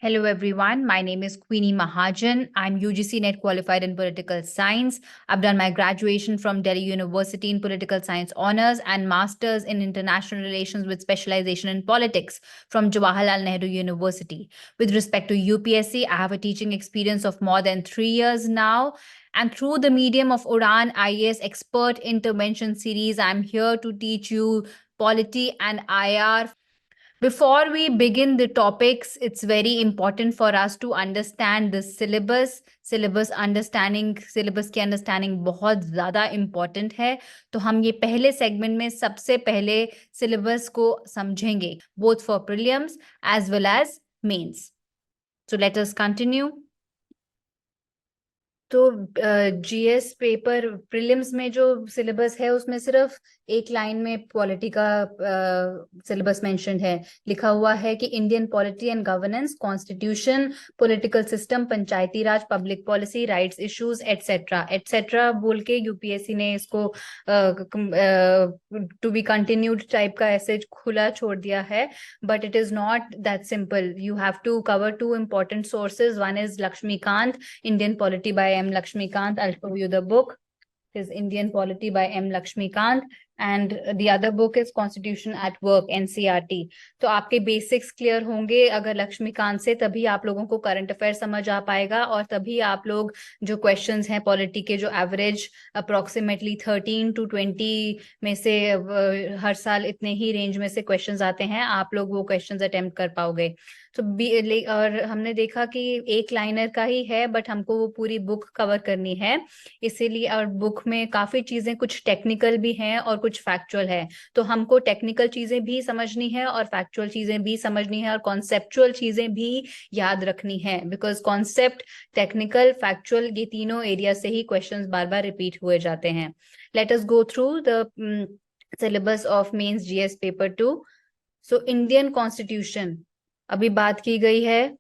Hello everyone, my name is Queenie Mahajan. I'm UGC NET qualified in political science. I've done my graduation from Delhi University in political science honors and masters in international relations with specialization in politics from Jawaharlal Nehru University. With respect to UPSC, I have a teaching experience of more than 3 years now. And through the medium of Udan IAS Expert Intervention Series, I'm here to teach you polity and IR. Before we begin the topics, it's very important for us to understand the syllabus. syllabus की understanding बहुत ज़्यादा important है. तो हम ये पहले segment में सबसे पहले syllabus को समझेंगे, both for prelims as well as mains. So let us continue. तो जीएस पेपर प्रीलिम्स में जो सिलेबस है उसमें सिर्फ एक लाइन में पॉलिटी का सिलेबस मेंशन है. लिखा हुआ है कि Indian polity and governance, constitution, political system, Panchayati Raj, public policy, rights issues etcetera etcetera बोल के यूपीएससी ने इसको टू बी कंटिन्यूड टाइप का ऐसे खुला छोड़ दिया है. But it is not that simple. You have to cover two important sources. One is Lakshmikanth, Indian Polity by M. Lakshmikant. I'll show you the book. It is Indian Polity by M. Lakshmikant. And the other book is Constitution at Work, NCRT. तो आपके basics clear होंगे अगर लक्ष्मीकांत से, तभी आप लोगों को current affair समझ आ पाएगा और तभी आप लोग जो क्वेश्चंस हैं पॉलिटी के, जो एवरेज अप्रोक्सीमेटली 13 to 20 में से हर साल इतने ही रेंज में से क्वेश्चंस आते हैं, आप लोग वो क्वेश्चंस अटेम्प्ट कर पाओगे. तो और हमने देखा कि एक लाइनर का ही है बट हमको वो पूरी बुक कवर करनी है, इसीलिए. और बुक में काफी चीजें कुछ टेक्निकल भी हैं और कुछ फैक्चुअल है. तो हमको टेक्निकल चीजें भी समझनी है और फैक्चुअल चीजें भी समझनी है और कॉन्सेप्चुअल चीजें भी याद रखनी है, बिकॉज कॉन्सेप्ट, टेक्निकल, फैक्चुअल, ये तीनों एरिया से ही क्वेश्चंस बार बार रिपीट हुए जाते हैं. Let us go through the syllabus of mains GS paper 2. So Indian constitution अभी बात की गई है.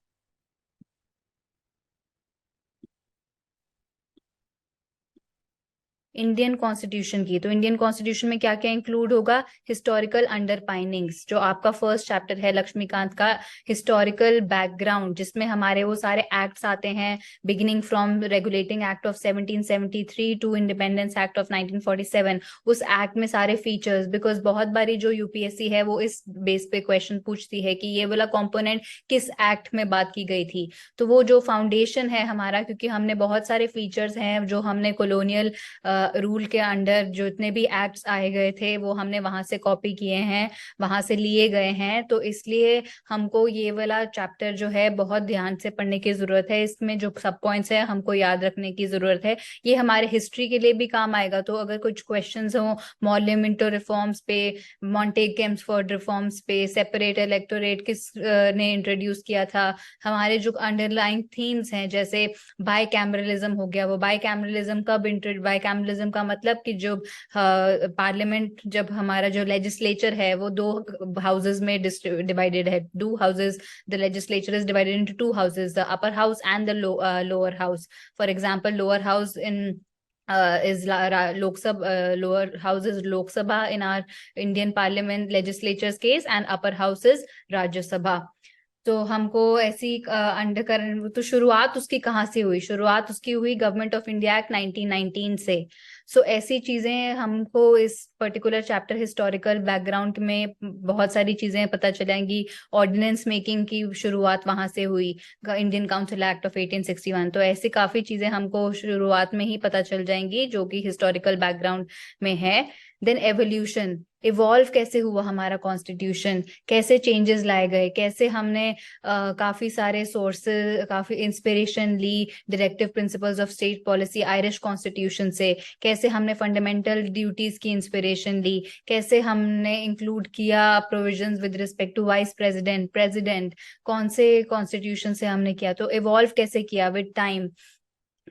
इंडियन कॉन्स्टिट्यूशन की. तो इंडियन कॉन्स्टिट्यूशन में क्या क्या इंक्लूड होगा? हिस्टोरिकल अंडरपाइनिंग्स, जो आपका फर्स्ट चैप्टर है लक्ष्मीकांत का, हिस्टोरिकल बैकग्राउंड, जिसमें हमारे वो सारे एक्ट्स आते हैं, beginning from regulating act of 1773 to independence act of 1947. उस एक्ट में सारे फीचर्स, बिकॉज बहुत बारी जो यूपीएससी है वो इस बेस पे क्वेश्चन पूछती है कि ये वाला कॉम्पोनेंट किस एक्ट में बात की गई थी. तो वो जो फाउंडेशन है हमारा, क्योंकि हमने बहुत सारे फीचर्स हैं जो हमने कॉलोनियल रूल के अंडर जो इतने भी एक्ट्स आए गए थे वो हमने वहां से कॉपी किए हैं, वहां से लिए गए हैं. तो इसलिए हमको ये वाला चैप्टर जो है बहुत ध्यान से पढ़ने की जरूरत है. इसमें जो सब पॉइंट्स है हमको याद रखने की जरूरत है. ये हमारे हिस्ट्री के लिए भी काम आएगा. तो अगर कुछ क्वेश्चंस हो मॉर्ले मिंटो रिफॉर्म्स पे, मॉन्टेग केम्सफोर्ड रिफॉर्म्स पे, सेपरेट इलेक्टोरेट किस ने इंट्रोड्यूस किया था, हमारे जो अंडरलाइंग थीम्स हैं जैसे बाई कैमरलिज्म हो गया, वो बाई कैमरलिज्म कब बाई कैमरलिज्म का मतलब कि जो पार्लियामेंट, जब हमारा जो लेजिस्लेचर है वो दो हाउसेस में डिवाइडेड है, to houses. The legislature is divided into two houses, the upper house and the lower house. For example, lower house in is Lok Sabha, lower house is Lok Sabha in our Indian Parliament legislature's case, and upper house is Rajya Sabha. तो हमको ऐसी under तो शुरुआत उसकी कहाँ से हुई? शुरुआत उसकी हुई गवर्नमेंट ऑफ इंडिया एक्ट 1919 से. सो ऐसी चीजें हमको इस पर्टिकुलर चैप्टर हिस्टोरिकल बैकग्राउंड में बहुत सारी चीजें पता चलेंगी. ऑर्डिनेंस मेकिंग की शुरुआत वहां से हुई, इंडियन काउंसिल एक्ट ऑफ 1861. तो ऐसी काफी चीजें हमको शुरुआत में ही पता चल जाएंगी जो कि हिस्टोरिकल बैकग्राउंड में है. देन एवोल्यूशन, इवॉल्व कैसे हुआ हमारा कॉन्स्टिट्यूशन, कैसे चेंजेस लाए गए, कैसे हमने काफी सारे सोर्सेज, काफी इंस्पिरेशन ली directive principles of state policy Irish constitution से, कैसे हमने फंडामेंटल ड्यूटीज की इंस्पिरेशन ली, कैसे हमने इंक्लूड किया provisions with respect to vice president, president, कौन से कॉन्स्टिट्यूशन से हमने किया. तो इवॉल्व कैसे किया विद टाइम.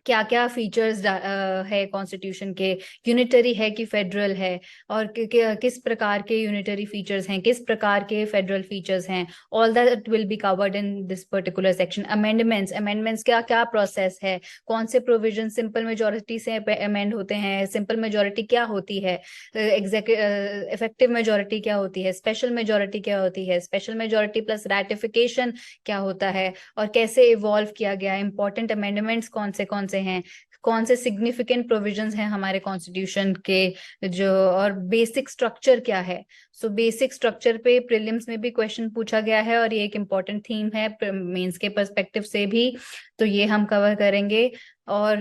क्या क्या फीचर्स है कॉन्स्टिट्यूशन के, यूनिटरी है कि फेडरल है, और किस प्रकार के यूनिटरी फीचर्स हैं, किस प्रकार के फेडरल फीचर्स हैं, all that will be covered in this particular section. Amendments, amendments क्या क्या प्रोसेस है, कौन से प्रोविजन सिंपल मेजोरिटी से अमेंड होते हैं, सिंपल मेजोरिटी क्या होती है, इफेक्टिव मेजोरिटी क्या होती है, स्पेशल मेजोरिटी क्या होती है, स्पेशल मेजोरिटी प्लस रैटिफिकेशन क्या होता है, और कैसे इवॉल्व किया गया, इंपॉर्टेंट अमेंडमेंट्स कौन से हैं, कौन से सिग्निफिकेंट प्रोविजंस हैं हमारे कॉन्स्टिट्यूशन के जो, और बेसिक स्ट्रक्चर क्या है। सो बेसिक स्ट्रक्चर पे प्रीलिम्स में भी क्वेश्चन पूछा गया है, और ये एक इम्पॉर्टेंट थीम है मेंस के पर्सपेक्टिव से भी, तो ये हम कवर करेंगे। और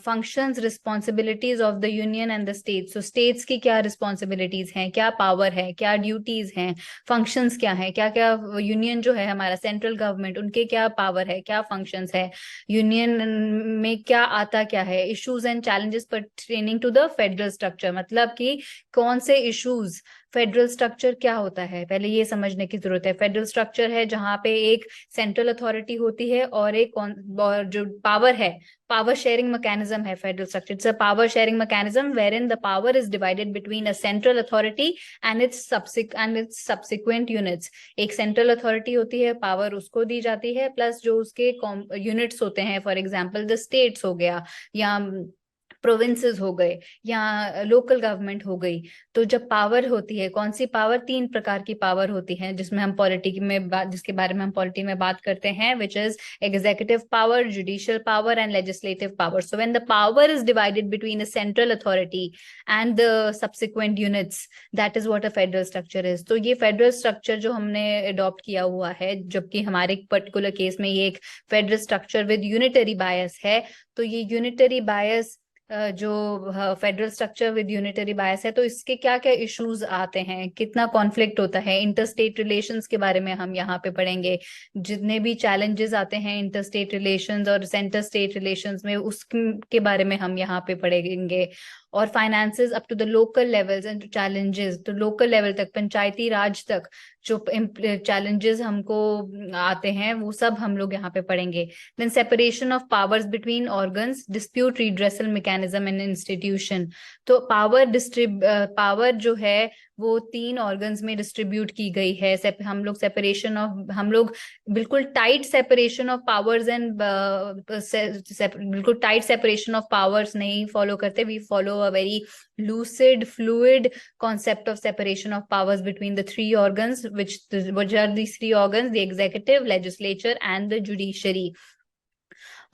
functions, responsibilities of the union and the state, so states की क्या रिस्पॉन्सिबिलिटीज हैं, क्या पावर है, क्या ड्यूटीज हैं, फंक्शंस क्या है, क्या क्या यूनियन जो है हमारा सेंट्रल गवर्नमेंट, उनके क्या पावर है, क्या फंक्शंस है, यूनियन में क्या आता क्या है, issues and challenges pertaining to the federal structure, मतलब कि कौन से इश्यूज, फेडरल स्ट्रक्चर क्या होता है पहले ये समझने की जरूरत है। फेडरल स्ट्रक्चर है जहां पे एक सेंट्रल अथॉरिटी होती है और एक और जो पावर है, power sharing mechanism है federal structure. It's a power sharing mechanism wherein the power is divided between a central authority and its subsequent units। एक सेंट्रल अथॉरिटी होती है, पावर उसको दी जाती है, प्लस जो उसके यूनिट्स होते हैं, फॉर एग्जांपल द स्टेट्स हो गया, या प्रोविंसेस हो गए, या लोकल गवर्नमेंट हो गई। तो जब पावर होती है, कौन सी पावर, तीन प्रकार की पावर होती है जिसमें हम पॉलिटी में जिसके बारे में हम पॉलिटी में बात करते हैं, which is executive power, judicial power and legislative power। So when the power is divided between a central authority and the subsequent units, that is what a federal structure is। तो ये federal structure जो हमने adopt किया हुआ है, जबकि हमारे particular case में ये एक federal structure with unitary bias है, तो ये unitary bias जो फेडरल स्ट्रक्चर विद यूनिटरी बायस है, तो इसके क्या क्या इश्यूज आते हैं, कितना कॉन्फ्लिक्ट होता है, इंटर स्टेट रिलेशंस के बारे में हम यहाँ पे पढ़ेंगे। जितने भी चैलेंजेस आते हैं इंटर स्टेट रिलेशंस और सेंटर स्टेट रिलेशंस में, उसके बारे में हम यहाँ पे पढ़ेंगे। और finances up to the local levels and challenges, तो लोकल लेवल तक, पंचायती राज तक जो चैलेंजेस हमको आते हैं, वो सब हम लोग यहाँ पे पढ़ेंगे। Then separation of powers between organs, dispute redressal mechanism in institution. तो पावर जो है वो तीन ऑर्गन्स में डिस्ट्रीब्यूट की गई है। हम लोग बिल्कुल tight separation of powers and बिल्कुल टाइट सेपरेशन ऑफ पावर्स नहीं फॉलो करते। We follow a very lucid fluid concept of separation of powers between the three organs, which are these three organs: the executive, legislature and the judiciary।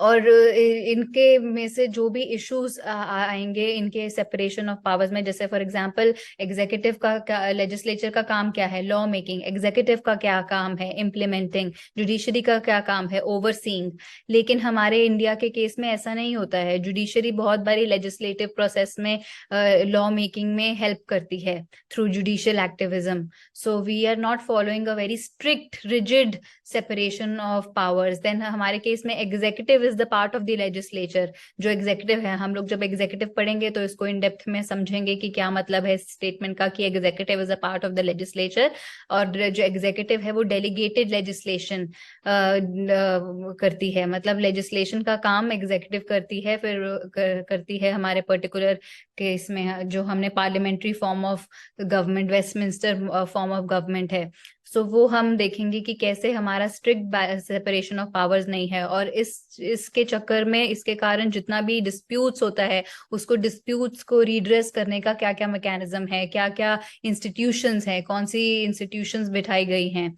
और इनके में से जो भी issues आएंगे इनके सेपरेशन ऑफ पावर्स में, जैसे फॉर एग्जांपल एग्जीक्यूटिव का, लेजिस्लेचर का काम क्या है, लॉ मेकिंग, एग्जीक्यूटिव का क्या काम है, इम्प्लीमेंटिंग, जुडिशरी का क्या काम है, ओवरसीइंग। लेकिन हमारे इंडिया के केस में ऐसा नहीं होता है। जुडिशरी बहुत बारी लेजिस्लेटिव प्रोसेस में, लॉ मेकिंग में हेल्प करती है through judicial activism. So we are not following a very strict rigid separation of powers. Then हमारे केस में executive is the part of the legislature. जो एग्जीक्यूटिव है, हम लोग जब एग्जीक्यूटिव पढ़ेंगे तो इसको इन डेप्थ में समझेंगे कि क्या मतलब है स्टेटमेंट का कि executive is a part of the legislature. और जो एग्जीक्यूटिव है वो डेलीगेटेड लेजिस्लेशन करती है, मतलब लेजिस्लेशन का काम एग्जीक्यूटिव करती है, फिर करती है हमारे पर्टिकुलर केस में जो हमने parliamentary form of government, Westminster form of government है। सो वो हम देखेंगे कि कैसे हमारा स्ट्रिक्ट सेपरेशन ऑफ पावर्स नहीं है। और इसके चक्कर में, इसके कारण जितना भी डिस्प्यूट्स होता है, उसको डिस्प्यूट्स को रिड्रेस करने का क्या क्या मैकेनिज्म है, क्या क्या इंस्टीट्यूशंस है, कौन सी इंस्टीट्यूशंस बिठाई गई हैं।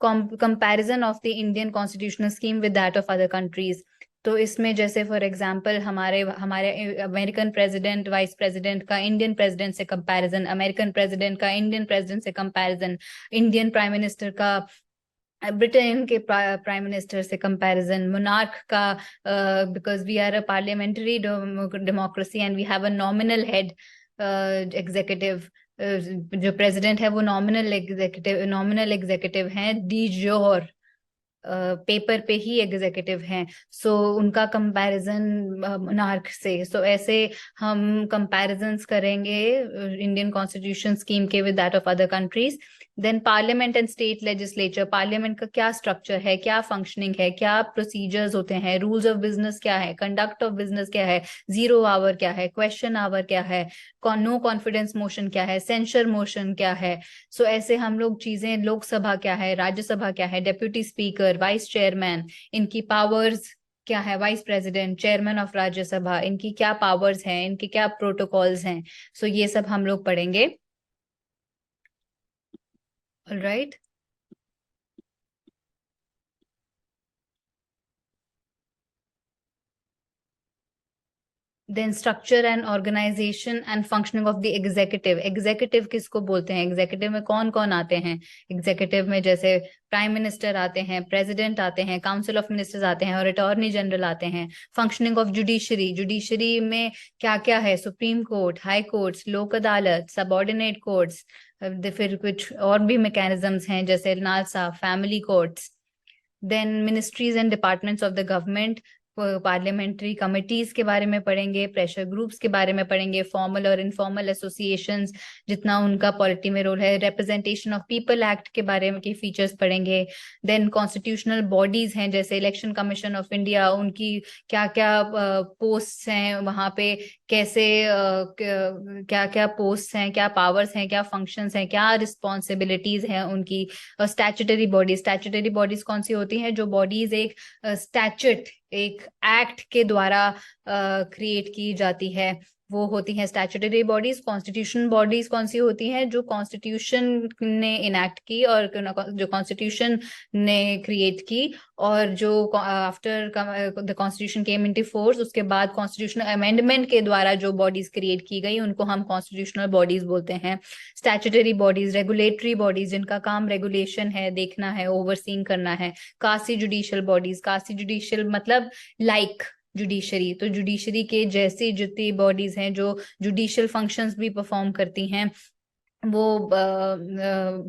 Comparison of the Indian constitutional scheme with that of other countries. तो इसमें जैसे फॉर एग्जांपल हमारे हमारे अमेरिकन प्रेसिडेंट, वाइस प्रेसिडेंट का इंडियन प्रेसिडेंट से कंपैरिजन, अमेरिकन प्रेसिडेंट का इंडियन प्रेसिडेंट से कंपैरिजन, इंडियन प्राइम मिनिस्टर का ब्रिटेन के प्राइम मिनिस्टर से कंपैरिजन, मोनार्क का, because we are a parliamentary democracy and we have a nominal head executive. जो president है वो नॉमिनल एग्जीक्यूटिव हैं, डी जोर पेपर पे ही एग्जीक्यूटिव हैं। सो उनका कंपैरिजन मोनार्क से। सो ऐसे हम कंपैरिजन्स करेंगे इंडियन कॉन्स्टिट्यूशन स्कीम के with that of other countries. Then parliament and state legislature, parliament का क्या स्ट्रक्चर है, क्या फंक्शनिंग है, क्या प्रोसीजर्स होते हैं, रूल्स ऑफ बिजनेस क्या है, कंडक्ट ऑफ बिजनेस क्या है, जीरो आवर क्या है, क्वेश्चन आवर क्या है, नो कॉन्फिडेंस मोशन क्या है, सेंसर मोशन क्या है। सो ऐसे हम लोग चीजें, लोकसभा क्या है, राज्यसभा क्या है, डेप्यूटी स्पीकर, वाइस चेयरमैन, इनकी पावर्स क्या है, vice president, chairman of Rajya Sabha, इनकी क्या पावर्स हैं, इनके क्या प्रोटोकॉल्स हैं। सो ये सब हम लोग पढ़ेंगे। Alright. Then structure and organisation and functioning of the executive, executive किसको बोलते हैं, एग्जीक्यूटिव में कौन कौन आते हैं, एग्जीक्यूटिव में जैसे प्राइम मिनिस्टर आते हैं, प्रेसिडेंट आते हैं, काउंसिल ऑफ मिनिस्टर्स आते हैं और अटॉर्नी जनरल आते हैं। फंक्शनिंग ऑफ जुडिशरी, जुडिशरी में क्या क्या है, सुप्रीम कोर्ट, हाई कोर्ट्स, लोक अदालत, सबऑर्डिनेट कोर्ट्स, फिर कुछ और भी मैकेनिज्म्स हैं जैसे NALSA, family courts. Then ministries and departments of the government, parliamentary committees के बारे में पढ़ेंगे, प्रेशर ग्रुप्स के बारे में पढ़ेंगे, फॉर्मल और इनफॉर्मल एसोसिएशंस, जितना उनका पॉलिटी में रोल है, रिप्रेजेंटेशन ऑफ पीपल एक्ट के बारे में के फीचर्स पढ़ेंगे। देन कॉन्स्टिट्यूशनल बॉडीज हैं जैसे इलेक्शन कमीशन ऑफ इंडिया, उनकी क्या क्या पोस्ट हैं वहां पे, कैसे क्या क्या पोस्ट हैं, क्या पावर्स हैं, क्या फंक्शंस हैं, क्या रिस्पॉन्सिबिलिटीज हैं उनकी। और स्टैच्यूटरी बॉडीज कौन सी होती हैं, जो बॉडीज एक स्टैच्यूट, एक एक्ट के द्वारा क्रिएट की जाती है, वो होती हैं स्टैच्यूटरी बॉडीज। कॉन्स्टिट्यूशन बॉडीज कौन सी होती हैं, जो कॉन्स्टिट्यूशन ने इनैक्ट की और जो कॉन्स्टिट्यूशन ने क्रिएट की, और जो after the constitution came into force, उसके बाद कॉन्स्टिट्यूशनल अमेंडमेंट के द्वारा जो बॉडीज क्रिएट की गई उनको हम कॉन्स्टिट्यूशनल बॉडीज बोलते हैं। स्टैच्यूटरी बॉडीज, रेगुलेटरी बॉडीज, जिनका काम रेगुलेशन है, देखना है, ओवरसीइंग करना है। कासी जुडिशियल बॉडीज, कासी जुडिशियल मतलब लाइक जुडिशरी, तो जुडिशरी के जैसी जितनी बॉडीज हैं जो जुडिशियल फंक्शंस भी परफॉर्म करती हैं, वो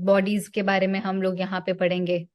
बॉडीज के बारे में हम लोग यहाँ पे पढ़ेंगे।